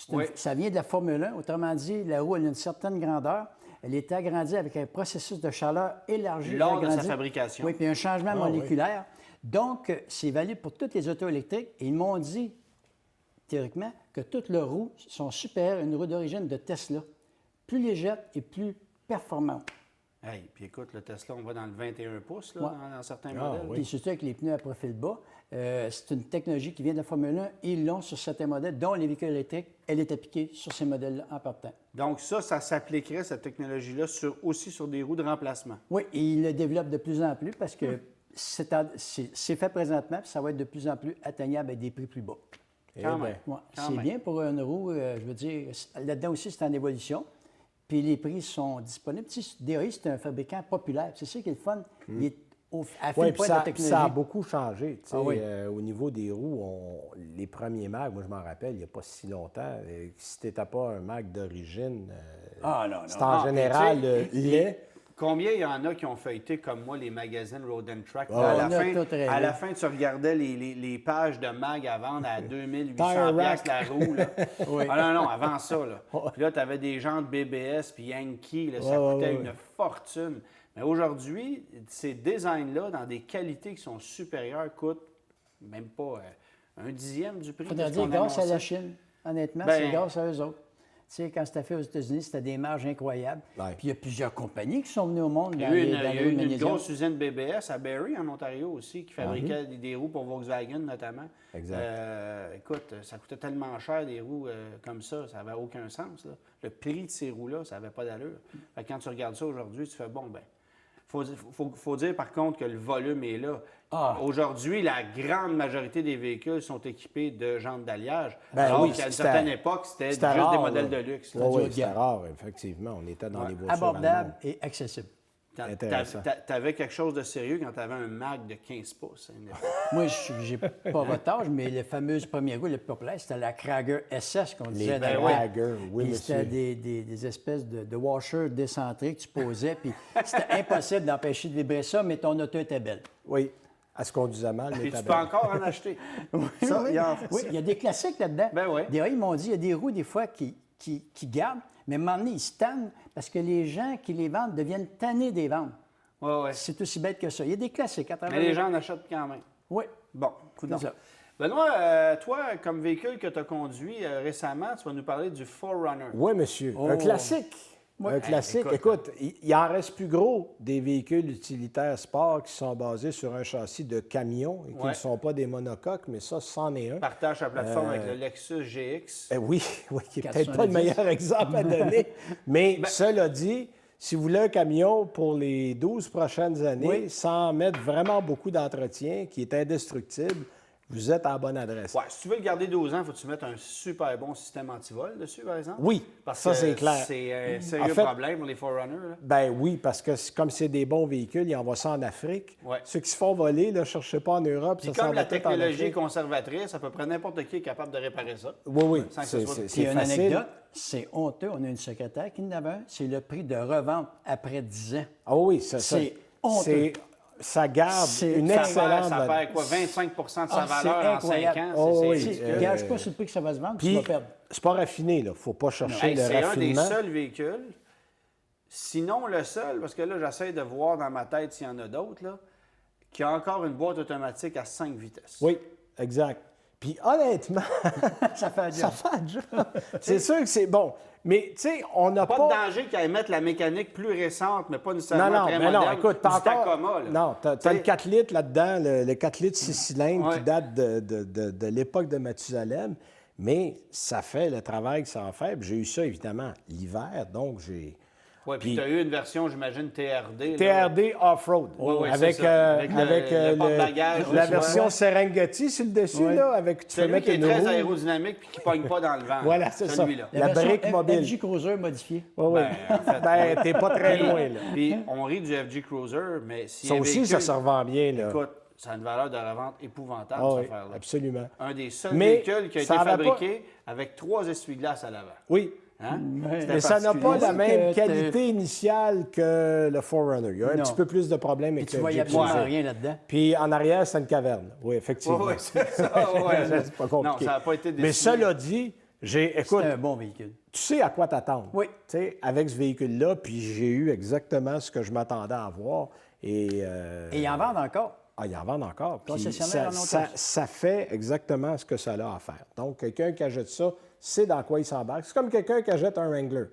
Oui. Ça vient de la Formule 1. Autrement dit, la roue elle a une certaine grandeur. Elle est agrandie avec un processus de chaleur élargi. Lors de sa agrandi. fabrication. Oui, puis un changement Ah, moléculaire. Donc, c'est valide pour toutes les autos électriques. Et ils m'ont dit, théoriquement, que toutes leurs roues sont supérieures à une roue d'origine de Tesla. Plus légère et plus performante. Hey, puis écoute, le Tesla, on va dans le 21 pouces là, Ouais. dans certains Ah, modèles. oui. Puis surtout avec les pneus à profil bas. C'est une technologie qui vient de la Formule 1. Ils l'ont sur certains modèles, dont les véhicules électriques. Elle est appliquée sur ces modèles-là en partant. Donc ça s'appliquerait, cette technologie-là, aussi sur des roues de remplacement. Oui, et ils le développent de plus en plus parce que c'est fait présentement, puis ça va être de plus en plus atteignable à des prix plus bas. Quand ben, même. Ouais, Quand c'est même. bien pour une roue, je veux dire, là-dedans aussi, c'est en évolution. Puis les prix sont disponibles. Tu sais, DAI, c'est un fabricant populaire. C'est ça qui est le fun. Il est à Oui, fil puis point de la ça, technologie. ça a beaucoup changé. Tu sais, Ah oui. au niveau des roues, les premiers mags, moi je m'en rappelle, il n'y a pas si longtemps, si tu n'étais pas un mag d'origine, Ah non, non. c'est en Ah, général mais tu sais, laid. Combien il y en a qui ont feuilleté comme moi les magazines Road and Track? Ah, à, on la a fin, tout rêvé. à la fin, tu regardais les pages de mag à vendre à 2800 Tire piastres rack. la roue. Là. Oui. Ah non, avant ça. Là. Puis là, tu avais des jantes BBS puis Yankee. Là, ça Ouais, coûtait ouais, une fortune. Mais aujourd'hui, ces designs-là, dans des qualités qui sont supérieures, coûtent même pas un dixième du prix. Il de faudrait ce dire qu'on grâce à annonçait. la Chine. Honnêtement, Ben- c'est grâce à eux autres. Tu sais, quand c'était fait aux États-Unis, c'était des marges incroyables. Ouais. Puis il y a plusieurs compagnies qui sont venues au monde Il y dans a eu les une, dans il y a les eu roues une magnésium. grosse usine BBS à Barrie, en Ontario aussi, qui fabriquait des roues pour Volkswagen notamment. Exact. Écoute, ça coûtait tellement cher des roues comme ça n'avait aucun sens. Là. Le prix de ces roues-là, ça n'avait pas d'allure. Fait que quand tu regardes ça aujourd'hui, tu fais bon, ben faut dire par contre que le volume est là. Ah. Aujourd'hui, la grande majorité des véhicules sont équipés de jantes d'alliage. Ben alors oui, qu'à une c'était- certaine époque, c'était juste rare, des modèles là. de luxe. Oui, du haut de c'était gamme. rare, effectivement. On était dans les voitures Abordable allemandes. et accessible. Intéressant. T'avais quelque chose de sérieux quand t'avais un Mac de 15 pouces. Moi, je n'ai pas votre âge, mais le fameux premier goût, le plus populaire, c'était la Krager SS qu'on disait. Les dans le Krager, temps. oui, Puis monsieur. c'était des espèces de washers décentrés que tu posais, puis c'était impossible d'empêcher de vibrer ça, mais ton auto était belle. Oui, elle se conduisait mal, mais Puis t'as tu peux bien. encore en acheter. Ça, oui, il y en- oui, il y a des classiques là-dedans. Ben oui. Des fois, ils m'ont dit, il y a des roues, des fois, qui gardent, mais à un moment donné, ils se tannent parce que les gens qui les vendent deviennent tannés des ventes. Ouais, ouais. C'est aussi bête que ça. Il y a des classiques à travers. Mais les gens en achètent quand même. Oui. Bon, coudonc. C'est ça. Benoît, toi, comme véhicule que tu as conduit récemment, tu vas nous parler du 4Runner. Oui, monsieur. Oh. Un classique. Un classique. écoute. Écoute, il en reste plus gros des véhicules utilitaires sport qui sont basés sur un châssis de camion et qui Ouais. ne sont pas des monocoques, mais ça, c'en est un. Partage la plateforme avec le Lexus GX. Oui, oui, qui n'est peut-être pas le 410. meilleur exemple à donner. Mais cela dit, si vous voulez un camion pour les 12 prochaines années, Oui. sans mettre vraiment beaucoup d'entretien, qui est indestructible, vous êtes à la bonne adresse. Ouais, si tu veux le garder 12 ans, il faut que tu mettes un super bon système anti-vol dessus, par exemple. Oui, Parce ça, que c'est clair. C'est un sérieux En fait- problème pour les 4Runner. Là. Ben oui, parce que comme c'est des bons véhicules, ils envoient ça en Afrique. Ouais. Ceux qui se font voler, ne cherchez pas en Europe. Puis ça s'en comme va la tout en technologie est Afrique. conservatrice, à peu près n'importe qui est capable de réparer ça. Oui, oui, Sans que c'est ce soit- Puis c'est une facile. anecdote, c'est honteux. On a une secrétaire qui en avait un. C'est le prix de revente après 10 ans. Ah oui, C'est honteux. ça garde C'est- une ça perd- excellente... Ça perd quoi? 25 de sa Ah, c'est valeur en 5 incroyable. ans? Oh, c'est oui. ridicule. Gage pas sur le prix que ça va se vendre, tu Puis, vas perdre. c'est pas raffiné, là. Faut pas chercher Hey, le c'est un des raffinement. seuls véhicules, sinon le seul, parce que là, j'essaie de voir dans ma tête s'il y en a d'autres, là, qui a encore une boîte automatique à 5 vitesses. Oui, exact. Puis honnêtement, Ça fait un ça job. fait un job. C'est sûr que c'est bon. Mais, tu sais, on n'a Pas pas... de danger qu'elle mette la mécanique plus récente, mais pas nécessairement Non, non, très mais non, moderne. écoute, t'as du encore... Tacoma, là. Non, t'as T'sais, le 4 litres là-dedans, le 4 litres 6 cylindres Ouais. qui date de l'époque de Mathusalem, mais ça fait le travail que ça en fait. Puis j'ai eu ça, évidemment, l'hiver, donc j'ai... Ouais, puis Puis- tu as eu une version, j'imagine, TRD. là. TRD Off-Road, Ouais, ouais, avec, c'est ça. Avec le porte-bagages, la là, version ouais. Serengeti sur le dessus, Ouais. là, avec tu peux Celui mettre qui est une très roue. aérodynamique puis qui ne pogne pas dans le vent. Voilà, c'est ça. Celui-là. La version brique mobile. FJ Cruiser modifiée. Oui, oui. Ben, en fait, Ben, t'es pas très Puis- loin, là. Puis on rit du FG Cruiser, mais si Ça un aussi, véhicule, ça se revend bien, là. Écoute, ça a une valeur de revente épouvantable, Ah cette oui, affaire-là. absolument. Un des seuls Mais véhicules qui a été ça avait fabriqué avec 3 essuie-glaces à l'avant. Oui. Hein? Mais ça n'a pas particulier. la même Que qualité initiale que le 4Runner. Il y a un Non. petit peu plus de problèmes Puis avec tu le voyais Jeep absolument Cruiser. rien là-dedans. Puis en arrière, c'est une caverne. Oui, effectivement. Oui, c'est ça. Ouais. C'est pas compliqué. Non, ça n'a pas été Mais dessiné. cela dit, écoute, C'est un bon véhicule. tu sais à quoi t'attendre. Oui. Tu sais, avec ce véhicule-là, puis j'ai eu exactement ce que je m'attendais à avoir. Et Et ils en vendent encore. ah, ils en vendent encore. Puis Concessionnaire ça, en ça, Ontario. ça fait exactement ce que ça a à faire. Donc, quelqu'un qui achète ça, sait dans quoi il s'embarque. C'est comme quelqu'un qui achète un Wrangler.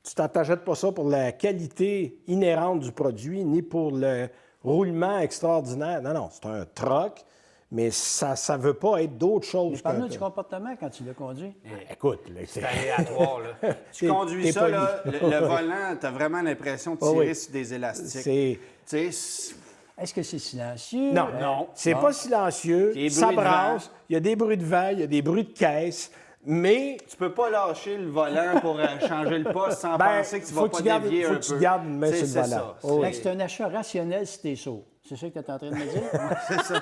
Tu t'achètes pas ça pour la qualité inhérente du produit, ni pour le roulement extraordinaire. Non, non, c'est un truck, mais ça ne veut pas être d'autre chose. Mais parle-nous du comportement quand tu l'as conduit. Écoute, là, C'est aléatoire, là. Tu conduis t'es ça, poli. là, le volant, tu as vraiment l'impression de tirer Oh oui. sur des élastiques. c'est... Tu sais, Est-ce que c'est silencieux? Non, non. c'est pas silencieux, Il y a des ça bruits de brasse, il y a des bruits de vent, il y a des bruits de caisse, mais tu peux pas lâcher le volant pour changer le poste sans ben, penser que tu faut vas que pas tu gardes- dévier faut un que tu peu. gardes une main Tu sais, sur le c'est volant. ça. Oh oui. Fait que c'est un achat rationnel si t'es sourd. C'est ça que tu es en train de me dire? C'est ça.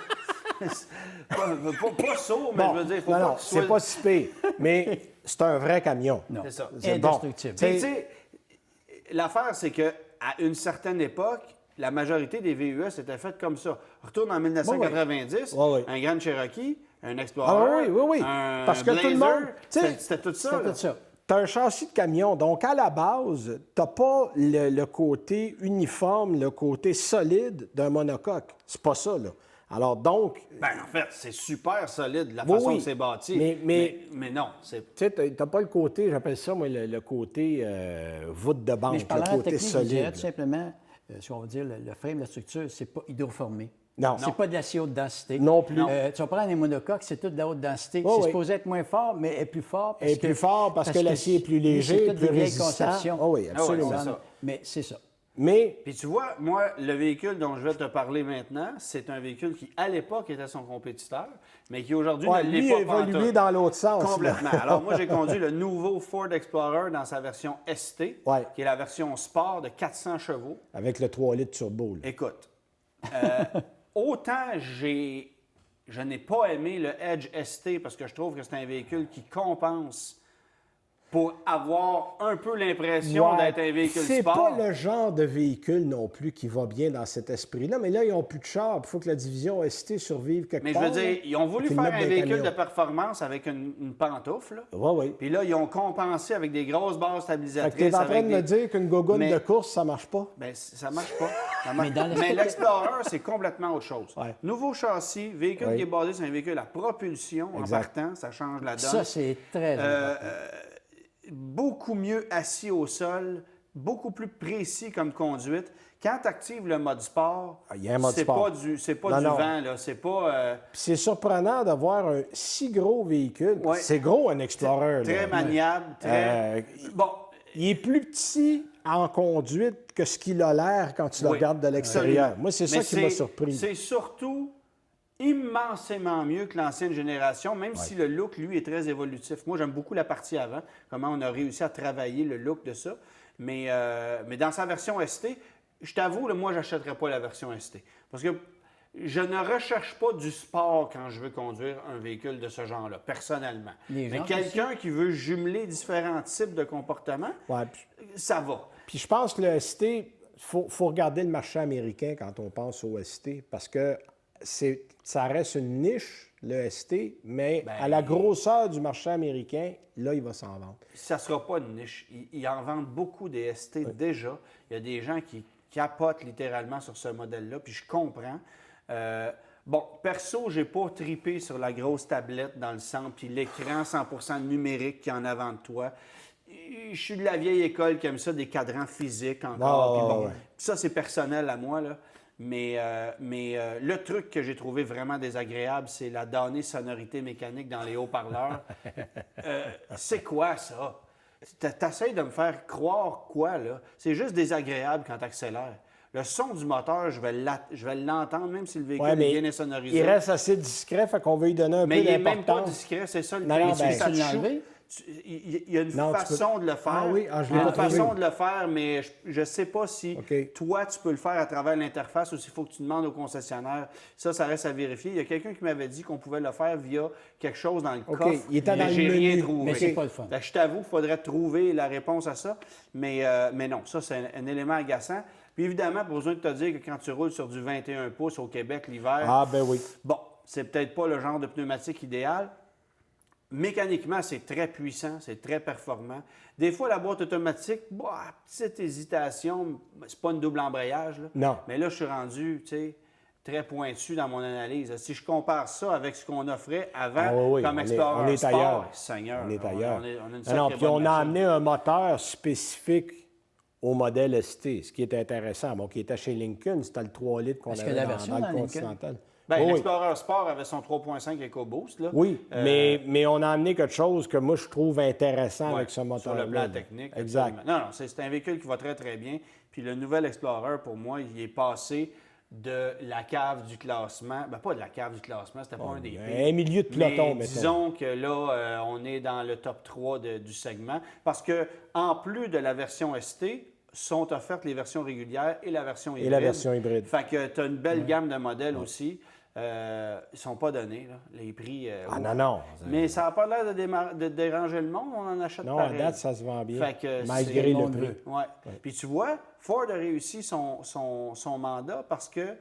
pas sourd, mais bon, je veux dire, faut non, pas non, que tu c'est sois... pas si pire, mais c'est un vrai camion. Non. C'est ça. C'est bon. Indestructible. Puis, tu sais, l'affaire, c'est qu'à une certaine époque, la majorité des VUS étaient faites comme ça. Retourne en 1990, Oui, oui. un Grand Cherokee, un Ah Explorer, oui, oui, oui. un Parce que tout le Blazer, monde, tu sais, c'était tout ça. C'est là. tout ça. Tu as un châssis de camion, donc à la base, tu n'as pas le côté uniforme, le côté solide d'un monocoque. C'est pas ça, là. Alors donc, Ben, en fait, c'est super solide, la Oui, façon oui. que c'est bâti. Mais- non, c'est... tu sais, tu n'as pas le côté, j'appelle ça, moi, le côté voûte de banque, Mais je le parlerai en côté technique, je dirais solide. tout simplement, ce qu'on va dire, le frame, la structure, c'est pas hydroformé. Non. C'est pas de l'acier haute densité. Non plus. Tu vas prendre un monocoque, c'est tout de la haute densité. Oh, c'est oui. supposé être moins fort, mais est plus fort. Elle est plus fort parce que l'acier est plus léger, c'est toutes plus des vieilles résistant. conceptions. Oh oui, absolument. c'est ça. Mais c'est ça. Mais Puis tu vois, moi, le véhicule dont je vais te parler maintenant, c'est un véhicule qui, à l'époque, était son compétiteur, mais qui aujourd'hui ouais, ne lui l'est a pas évolué pantoute. dans l'autre sens. là. Complètement. Alors moi, j'ai conduit le nouveau Ford Explorer dans sa version ST, Ouais. qui est la version sport de 400 chevaux. Avec le 3 litres turbo. là. Écoute, autant je n'ai pas aimé le Edge ST parce que je trouve que c'est un véhicule qui compense pour avoir un peu l'impression Ouais, d'être un véhicule c'est sport. pas le genre de véhicule non plus qui va bien dans cet esprit-là. Mais là, ils n'ont plus de char. Il faut que la division ST survive quelque Mais je part. veux dire, là. ils ont voulu Qu'ils faire mettent un des véhicule camions. de performance avec une pantoufle. là. Oui, oui. Puis là, ils ont compensé avec des grosses bases Fait que stabilisatrices. tu es en train avec de me des- dire qu'une gogoune Mais- de course, ça marche pas? Ben, ça marche pas. Ça marche Mais dans pas. l'aspect- Mais l'Explorer, c'est complètement autre chose. Ouais. Nouveau châssis, véhicule Oui. qui est basé sur un véhicule à propulsion Exact. en partant, ça change la donne. Ça, c'est très important. Beaucoup mieux assis au sol, beaucoup plus précis comme conduite. Quand tu actives le mode sport, Ah, il y a un mode c'est sport. pas du, c'est pas Non, du non. vent, là. C'est pas Puis c'est surprenant d'avoir un si gros véhicule. Ouais. C'est gros, un Explorer. très là. maniable, très. Bon, Il est plus petit en conduite que ce qu'il a l'air quand tu le oui, regardes de l'extérieur. absolument. Moi, c'est ça Mais qui m'a surpris. C'est surtout immensément mieux que l'ancienne génération, même si le look, lui, est très évolutif. Moi, j'aime beaucoup la partie avant, comment on a réussi à travailler le look de ça. Mais dans sa version ST, je t'avoue, là, moi, je n'achèterais pas la version ST. Parce que je ne recherche pas du sport quand je veux conduire un véhicule de ce genre-là, personnellement. Les Mais gens quelqu'un qui veut jumeler différents types de comportements, Ouais, ça va. Puis je pense que le ST, il faut regarder le marché américain quand on pense au ST, parce que ça reste une niche, le ST, mais à la grosseur du marché américain, là, il va s'en vendre. Ça ne sera pas une niche. Ils en vendent beaucoup des ST déjà. Il y a des gens qui capotent littéralement sur ce modèle-là, puis je comprends. Bon, perso, j'ai pas tripé sur la grosse tablette dans le centre, puis l'écran 100% numérique qui est en avant de toi. Je suis de la vieille école qui aime ça, des cadrans physiques encore. Ouais, puis bon, ouais. ça, c'est personnel à moi, là. Mais le truc que j'ai trouvé vraiment désagréable, c'est la damnée sonorité mécanique dans les haut-parleurs. C'est quoi ça? T'essayes de me faire croire quoi, là? C'est juste désagréable quand tu accélères. Le son du moteur, je vais l'entendre, même si le véhicule Ouais, est mais bien sonorisé. il reste assez discret, fait qu'on veut lui donner un Mais peu il n'est même pas d'importance. discret, c'est ça le Non, non, principe. ben- Ça te Tu l'as choue. enlevé? Il y a une Non, tu façon peux- de le faire. Ah oui? Ah, je l'ai Il y a pas une trouvé. façon de le faire, mais je ne sais pas si OK. toi, tu peux le faire à travers l'interface ou s'il faut que tu demandes au concessionnaire. Ça reste à vérifier. Il y a quelqu'un qui m'avait dit qu'on pouvait le faire via quelque chose dans le OK. coffre. Il était mais dans le j'ai rien menu. trouvé. Mais c'est pas le fun. Fait que je t'avoue, il faudrait trouver la réponse à ça. Mais non, ça, c'est un élément agaçant. Puis évidemment, pas besoin de te dire que quand tu roules sur du 21 pouces au Québec l'hiver, Ah, ben oui. bon, c'est peut-être pas le genre de pneumatique idéal. Mécaniquement, c'est très puissant, c'est très performant. Des fois, la boîte automatique, bah, petite hésitation, c'est pas une double embrayage. Là. Non. Mais là, je suis rendu, tu sais, très pointu dans mon analyse. Si je compare ça avec ce qu'on offrait avant Ah oui, oui, comme on est- Explorer on est Sport, ailleurs. Seigneur, On est ailleurs. on a une Non, sacrée non, puis bonne on a machine. amené un moteur spécifique au modèle ST, ce qui est intéressant. Bon, qui était chez Lincoln, c'était le 3 litres qu'on Est-ce avait que la dans, version dans dans le Lincoln? Continental. Ben, Oui, l'Explorer Sport avait son 3.5 EcoBoost. Là. oui, mais on a amené quelque chose que moi, je trouve intéressant Ouais, avec ce moteur. sur le plan technique. Exact. absolument. Non, non, c'est un véhicule qui va très, très bien. Puis le nouvel Explorer, pour moi, il est passé de la cave du classement. Ben, pas de la cave du classement, c'était pas un des pires. Un milieu de peloton, Mais mettons. disons que là, on est dans le top 3 du segment. Parce que en plus de la version ST, sont offertes les versions régulières et la version hybride. Et la version hybride. Fait que tu as une belle gamme de modèles aussi. Ils ne sont pas donnés, là, les prix. Ah non, non. Mais ça n'a pas l'air de déranger le monde, on en achète Non, à pareil. date, ça se vend bien, Fait que malgré c'est- le prix. Ouais. Puis tu vois, Ford a réussi son mandat parce que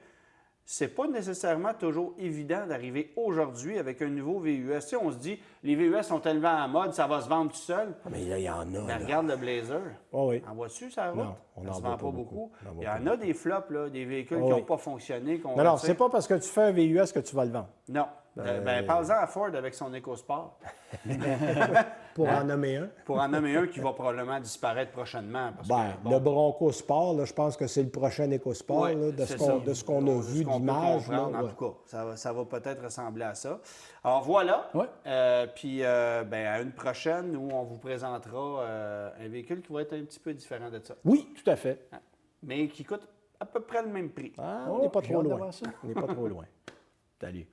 c'est pas nécessairement toujours évident d'arriver aujourd'hui avec un nouveau VUS. Tu sais, on se dit, les VUS sont tellement en mode, ça va se vendre tout seul. Ah, mais là, il y en a. Mais là. regarde le Blazer. Oh, oui. En vois-tu, ça route? Non, on ça n'en se voit vend pas pas beaucoup. beaucoup. On en voit Il y pas en a des flops, là, des véhicules Oh, qui n'ont oui. pas fonctionné. Non, non, c'est pas parce que tu fais un VUS que tu vas le vendre. Non. Parle-en à Ford avec son EcoSport. Pour en nommer un. Pour en nommer un qui va probablement disparaître prochainement. Parce Ben, que, bon, le Bronco Sport, là, je pense que c'est le prochain EcoSport, ouais, là, de c'est ce qu'on a De vu ce qu'on peut d'image. comprendre, là, En ouais. tout cas, ça va peut-être ressembler à ça. Alors voilà. Ouais. Puis ben, à une prochaine où on vous présentera un véhicule qui va être un petit peu différent de ça. Oui, tout à fait. mais qui coûte à peu près le même prix. Ah, on n'est pas j'ai trop hâte de loin. voir ça. On n'est pas trop loin. Salut.